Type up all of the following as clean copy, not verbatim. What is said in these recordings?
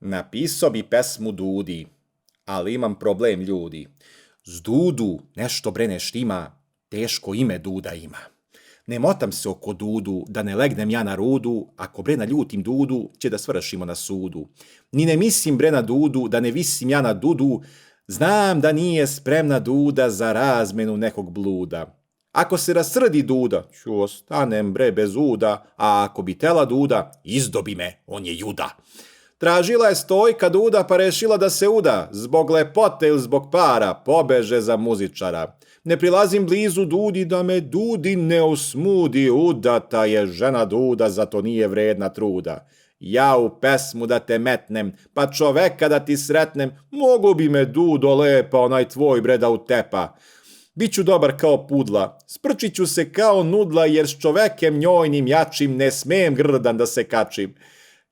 Napisao bi pesmu Dudi, ali imam problem, ljudi. S Dudu nešto bre ne štima, teško ime Duda ima. Ne motam se oko Dudu, da ne legnem ja na rudu, ako bre naljutim Dudu, će da svršimo na sudu. Ni ne mislim bre na Dudu, da ne visim ja na Dudu, znam da nije spremna Duda za razmenu nekog bluda. Ako se rasrdi Duda, ću ostanem bre bez uda, a ako bi tela Duda, izdobi me, on je juda. Tražila je Stojka Duda pa rešila da se uda, zbog lepote ili zbog para, pobeže za muzičara. Ne prilazim blizu Dudi da me Dudi ne osmudi, udata je žena Duda, zato nije vredna truda. Ja u pesmu da te metnem, pa čoveka da ti sretnem, mogu bi me Dudo lepa onaj tvoj bre da utepa. Biću dobar kao pudla, sprčit ću se kao nudla, jer s čovekem njojnim jačim ne smem grdan da se kačim.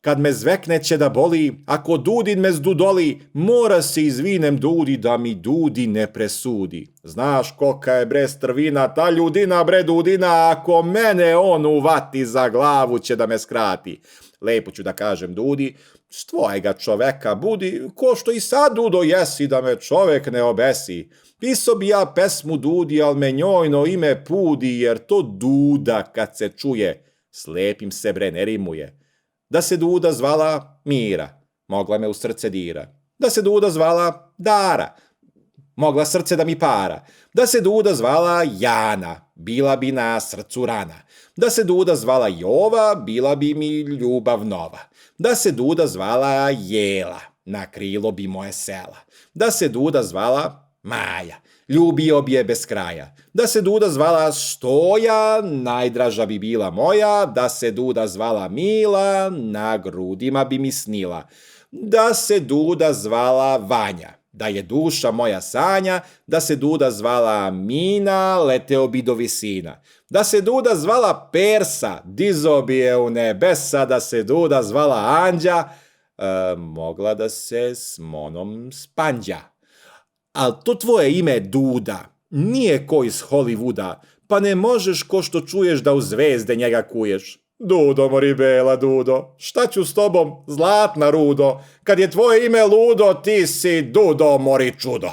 Kad me zvekne će da boli, ako Dudin me zdudoli, mora se izvinem Dudi da mi Dudi ne presudi. Znaš kolika je bre strvina, ta ljudina bre Dudina, ako mene on uvati za glavu će da me skrati. Lepo ću da kažem Dudi, s tvojega čoveka budi, ko što i sad Dudo jesi, da me čovek ne obesi. Pisao bi ja pesmu Dudi, al me njojno ime pudi, jer to Duda kad se čuje, slepim se bre ne rimuje. Da se Duda zvala Mira, mogla me u srce dira. Da se Duda zvala Dara, mogla srce da mi para. Da se Duda zvala Jana, bila bi na srcu rana. Da se Duda zvala Jova, bila bi mi ljubav nova. Da se Duda zvala Jela, na krilo bi moje sela. Da se Duda zvala Maja, ljubio bi je bez kraja. Da se Duda zvala Stoja, najdraža bi bila moja. Da se Duda zvala Mila, na grudima bi mi snila. Da se Duda zvala Vanja, da je duša moja sanja. Da se Duda zvala Mina, leteo bi do visina. Da se Duda zvala Persa, dizo bi je u nebesa. Da se Duda zvala Anđa, mogla da se s monom spanđa. Al to tvoje ime Duda nije ko iz Hollywooda, pa ne možeš ko što čuješ da u zvezde njega kuješ. Dudo mori bela Dudo, šta ću s tobom, zlatna rudo, kad je tvoje ime ludo, ti si Dudo mori čudo.